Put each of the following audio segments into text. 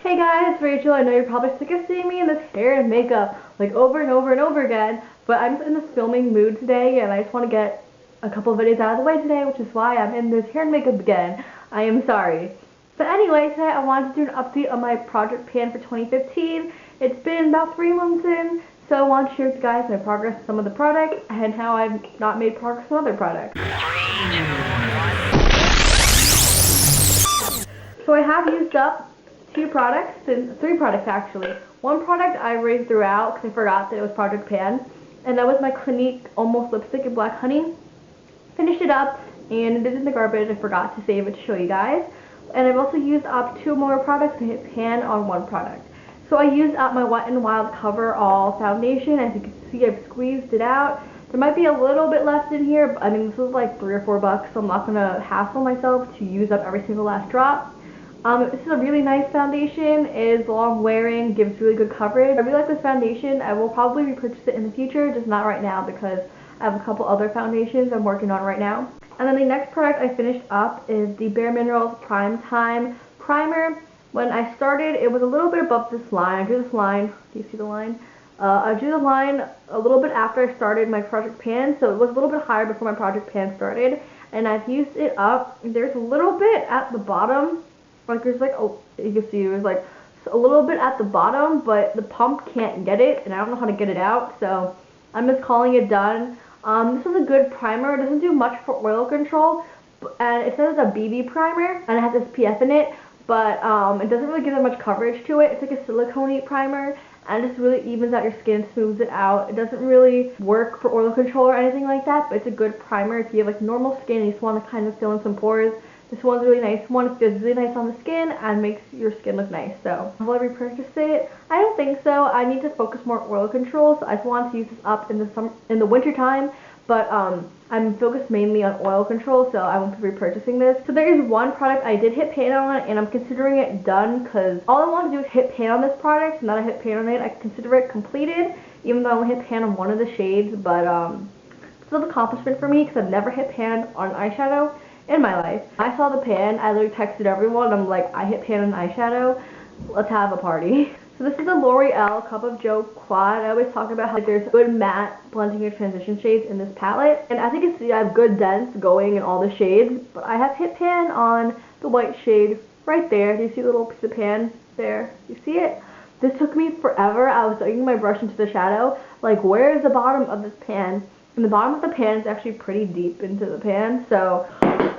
Hey guys, Rachel. I know you're probably sick of seeing me in this hair and makeup like over and over and over again, but I'm just in this filming mood today and I just want to get a couple of videos out of the way today, which is why I'm in this hair and makeup again. I am sorry. But anyway, today I wanted to do an update on my project pan for 2015. It's been about 3 months in, so I want to share with you guys my progress with some of the products and how I've not made progress on other products. So I have used up 2 products, and 3 products actually. One product I already threw out because I forgot that it was Project Pan, and that was my Clinique Almost Lipstick in Black Honey. Finished it up, and it is in the garbage. I forgot to save it to show you guys. And I've also used up 2 more products to hit pan on 1 product. So I used up my Wet n Wild Cover All foundation. As you can see, I've squeezed it out. There might be a little bit left in here, but I mean, this was like $3 or $4, so I'm not gonna hassle myself to use up every single last drop. This is a really nice foundation. It is long wearing, gives really good coverage. I really like this foundation. I will probably repurchase it in the future, just not right now because I have a couple other foundations I'm working on right now. And then the next product I finished up is the Bare Minerals Prime Time Primer. When I started, it was a little bit above this line. I drew this line. Do you see the line? I drew the line a little bit after I started my Project Pan, so it was a little bit higher before my Project Pan started. And I've used it up. There's a little bit at the bottom. Like there's like, oh, you can see there's like a little bit at the bottom, but the pump can't get it, and I don't know how to get it out, so I'm just calling it done. This is a good primer. It doesn't do much for oil control, and it says it's a BB primer, and it has SPF in it, but it doesn't really give that much coverage to it. It's like a silicone primer, and it just really evens out your skin, smooths it out. It doesn't really work for oil control or anything like that, but it's a good primer if you have like normal skin and you just want to kind of fill in some pores. This one's a really nice one. It feels really nice on the skin and makes your skin look nice. So, will I repurchase it? I don't think so. I need to focus more on oil control, so I just want to use this up in the winter time. But I'm focused mainly on oil control, so I won't be repurchasing this. So there is one product I did hit pan on, and I'm considering it done because all I want to do is hit pan on this product. Now that I hit pan on it, I consider it completed, even though I only hit pan on one of the shades. But it's an accomplishment for me because I've never hit pan on eyeshadow in my life. I saw the pan, I literally texted everyone, I'm like, I hit pan on eyeshadow, let's have a party. So this is the L'Oreal Cup of Joe Quad. I always talk about how there's good matte blending your transition shades in this palette. And as you can see, I have good dense going in all the shades, but I have hit pan on the white shade right there. Do you see the little piece of pan there? You see it? This took me forever. I was digging my brush into the shadow, like where is the bottom of this pan? And the bottom of the pan is actually pretty deep into the pan, so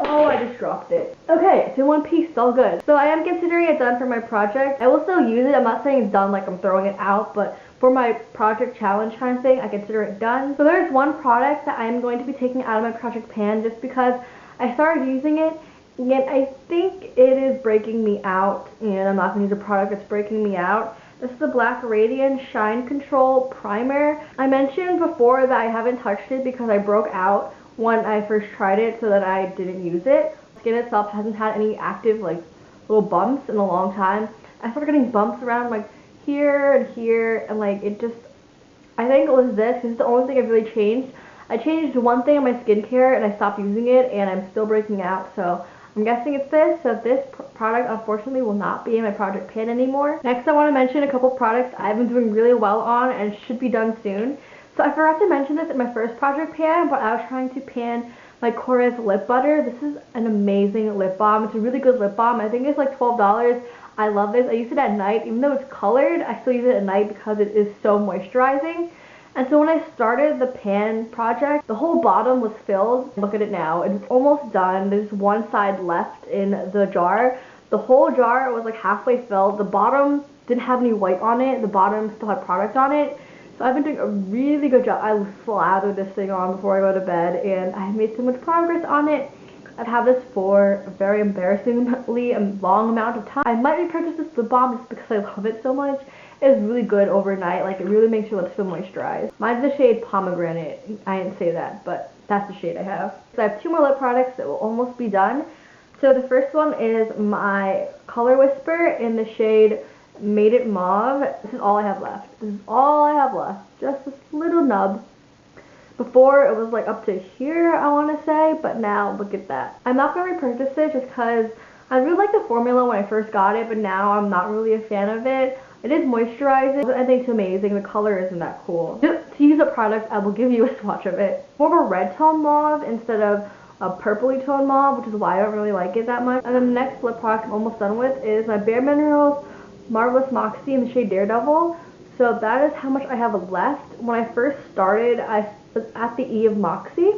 oh, I just dropped it. Okay, it's in one piece, it's all good. So I am considering it done for my project. I will still use it. I'm not saying it's done like I'm throwing it out, but for my project challenge kind of thing, I consider it done. So there's one product that I'm going to be taking out of my project pan just because I started using it, and I think it is breaking me out, and I'm not going to use a product that's breaking me out. This is the Black Radiance Shine Control Primer. I mentioned before that I haven't touched it because I broke out when I first tried it, so that I didn't use it. The skin itself hasn't had any active like little bumps in a long time. I started getting bumps around like here and here, and like it just, I think it was this. This is the only thing I've really changed. I changed one thing on my skincare and I stopped using it, and I'm still breaking out, so I'm guessing it's this. So this product unfortunately will not be in my project pan anymore. Next, I want to mention a couple products I've been doing really well on and should be done soon. So I forgot to mention this in my first project pan, but I was trying to pan my Korres lip butter. This is an amazing lip balm. It's a really good lip balm. I think it's like $12. I love this. I use it at night. Even though it's colored, I still use it at night because it is so moisturizing. And so when I started the pan project, the whole bottom was filled. Look at it now. It's almost done. There's one side left in the jar. The whole jar was like halfway filled. The bottom didn't have any white on it. The bottom still had product on it. So I've been doing a really good job. I slathered this thing on before I go to bed, and I made so much progress on it. I've had this for a very embarrassingly long amount of time. I might repurchase this lip balm just because I love it so much. It's really good overnight. Like, it really makes your lips feel moisturized. Mine's the shade Pomegranate. I didn't say that, but that's the shade I have. So I have 2 more lip products that will almost be done. So the first one is my Color Whisper in the shade Made It Mauve. This is all I have left. This is all I have left. Just this little nub. Before it was like up to here, I want to say, but now look at that. I'm not going to repurchase it just because I really liked the formula when I first got it, but now I'm not really a fan of it. It is moisturizing, but I think it's amazing. The color isn't that cool. Just to use a product, I will give you a swatch of it. More of a red tone mauve instead of a purpley tone mauve, which is why I don't really like it that much. And then the next lip product I'm almost done with is my Bare Minerals Marvelous Moxie in the shade Daredevil. So that is how much I have left. When I first started, I was at the E of Moxie,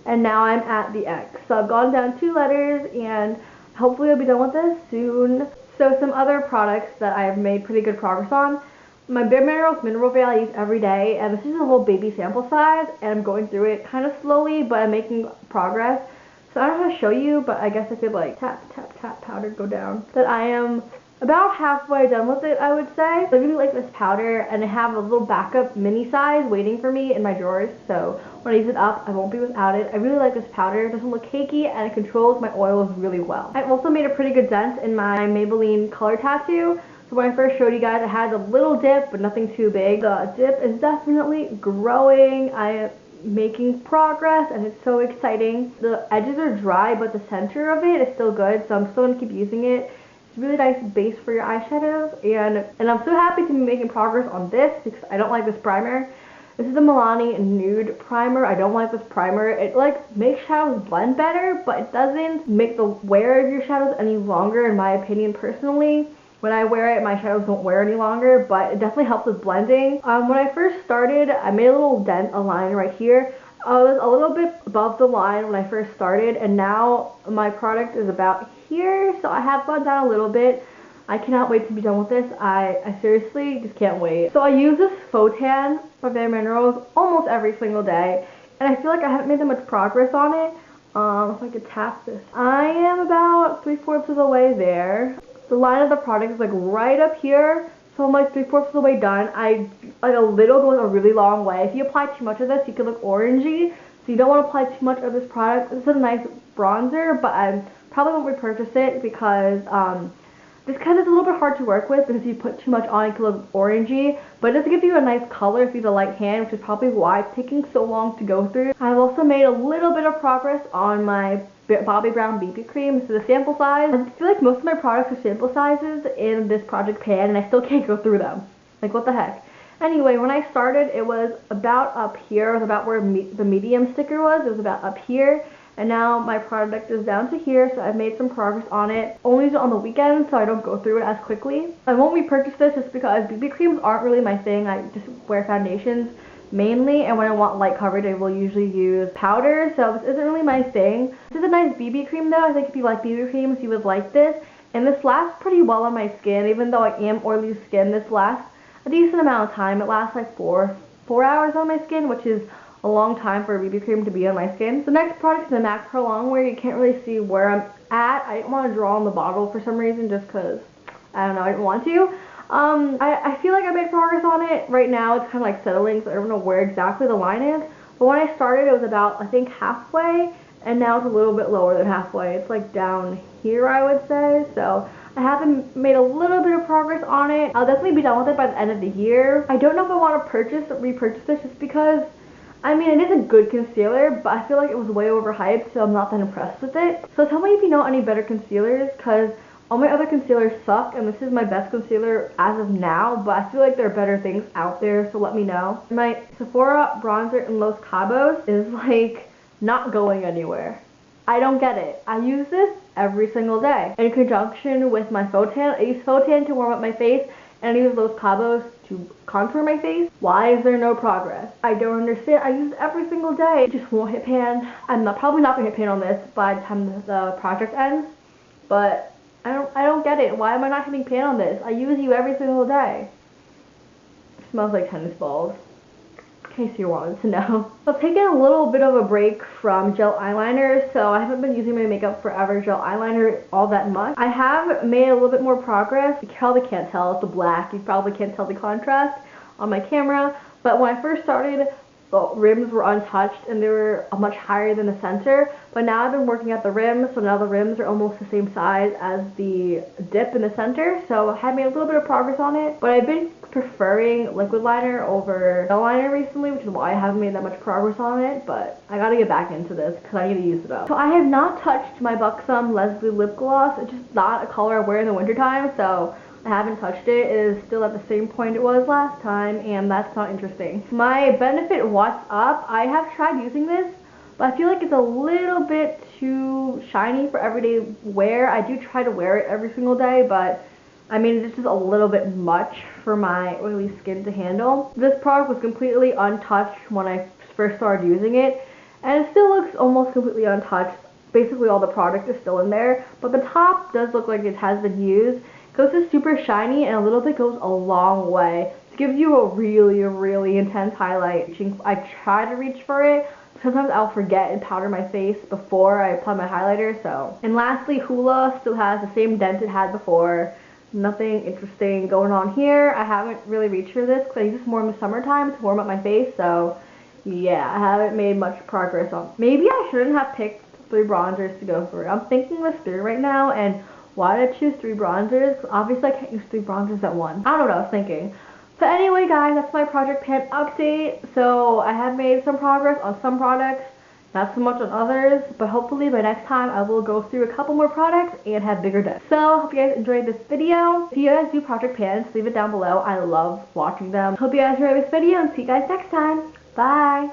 and now I'm at the X. So I've gone down 2 letters, and hopefully I'll be done with this soon. So some other products that I have made pretty good progress on. My Bare Minerals Mineral Veil I use every day, and this is a whole baby sample size, and I'm going through it kind of slowly, but I'm making progress. So I don't know how to show you, but I guess I could like tap, tap, tap, powder go down. That I am about halfway done with it, I would say. I really like this powder, and I have a little backup mini size waiting for me in my drawers, so when I use it up, I won't be without it. I really like this powder. It doesn't look cakey, and it controls my oils really well. I've also made a pretty good dent in my Maybelline color tattoo. So when I first showed you guys, I had a little dip, but nothing too big. The dip is definitely growing. I am making progress, and it's so exciting. The edges are dry, but the center of it is still good, so I'm still going to keep using it. It's a really nice base for your eyeshadows, and I'm so happy to be making progress on this because I don't like this primer. This is the Milani Nude Primer. I don't like this primer. It like makes shadows blend better, but it doesn't make the wear of your shadows any longer, in my opinion personally. When I wear it, my shadows don't wear any longer, but it definitely helps with blending. When I first started, I made a little dent, a line right here. I was a little bit above the line when I first started, and now my product is about here, so I have gone down a little bit. I cannot wait to be done with this. I seriously just can't wait. So I use this faux tan by Bare Minerals almost every single day, and I feel like I haven't made that much progress on it. If I could tap this. I am about 3/4 of the way there. The line of the product is like right up here, so I'm like 3/4 of the way done. Like a little goes a really long way. If you apply too much of this, you could look orangey, so you don't want to apply too much of this product. This is a nice bronzer, but I probably won't repurchase it because this kind of is a little bit hard to work with because if you put too much on, it can look orangey, but it does give you a nice color if you have a light hand, which is probably why it's taking so long to go through. I've also made a little bit of progress on my Bobbi Brown BB cream. This is a sample size. I feel like most of my products are sample sizes in this project pan, and I still can't go through them. Like, what the heck? Anyway, when I started, it was about up here. It was about where the medium sticker was. It was about up here. And now my product is down to here, so I've made some progress on it. Only use it on the weekend, so I don't go through it as quickly. I won't repurchase this just because BB creams aren't really my thing. I just wear foundations mainly, and when I want light coverage, I will usually use powder, so this isn't really my thing. This is a nice BB cream though. I think if you like BB creams, you would like this. And this lasts pretty well on my skin, even though I am oily skin. This lasts a decent amount of time. It lasts like 4 hours on my skin, which is a long time for a BB cream to be on my skin. The next product is the MAC Prolong, where you can't really see where I'm at. I didn't want to draw on the bottle for some reason, just because, I don't know, I didn't want to. I feel like I made progress on it. Right now it's kind of like settling, so I don't know where exactly the line is. But when I started, it was about, I think, halfway, and now it's a little bit lower than halfway. It's like down here, I would say. So I haven't made a little bit of progress on it. I'll definitely be done with it by the end of the year. I don't know if I want to repurchase this just because, I mean, it is a good concealer, but I feel like it was way overhyped, so I'm not that impressed with it. So tell me if you know any better concealers, because all my other concealers suck, and this is my best concealer as of now, but I feel like there are better things out there, so let me know. My Sephora bronzer in Los Cabos is like not going anywhere. I don't get it. I use this every single day. In conjunction with my faux tan, I use faux tan to warm up my face, and I use Los Cabos to contour my face. Why is there no progress? I don't understand. I use it every single day. It just won't hit pan. I'm probably not gonna hit pan on this by the time the project ends, but I don't get it. Why am I not hitting pan on this? I use you every single day. It smells like tennis balls, in case you wanted to know. I've taken a little bit of a break from gel eyeliner, so I haven't been using my Makeup Forever gel eyeliner all that much. I have made a little bit more progress. You probably can't tell, it's the black. You probably can't tell the contrast on my camera, but when I first started, the rims were untouched and they were much higher than the center. But now I've been working at the rims, so now the rims are almost the same size as the dip in the center. So I have made a little bit of progress on it, but I've been preferring liquid liner over gel liner recently, which is why I haven't made that much progress on it, but I gotta get back into this because I need to use it up. So I have not touched my Buxom Leslie lip gloss. It's just not a color I wear in the wintertime, so I haven't touched it. It is still at the same point it was last time, and that's not interesting. My Benefit What's Up, I have tried using this, but I feel like it's a little bit too shiny for everyday wear. I do try to wear it every single day, but I mean, it's just a little bit much for my oily skin to handle. This product was completely untouched when I first started using it, and it still looks almost completely untouched. Basically all the product is still in there, but the top does look like it has been used. Because it's super shiny and a little bit goes a long way. It gives you a really intense highlight. I try to reach for it. Sometimes I'll forget and powder my face before I apply my highlighter, so. And lastly, Hoola still has the same dent it had before. Nothing interesting going on here. I haven't really reached for this because I use this more in the summertime to warm up my face, so yeah, I haven't made much progress on. Maybe I shouldn't have picked 3 bronzers to go for. I'm thinking this through right now, and why did I choose 3 bronzers? Obviously I can't use 3 bronzers at once. I don't know what I was thinking. So anyway guys, that's my Project Pan update. So I have made some progress on some products, not so much on others, but hopefully by next time I will go through a couple more products and have bigger depth. So hope you guys enjoyed this video. If you guys do Project Pans, leave it down below. I love watching them. Hope you guys enjoyed this video and see you guys next time. Bye!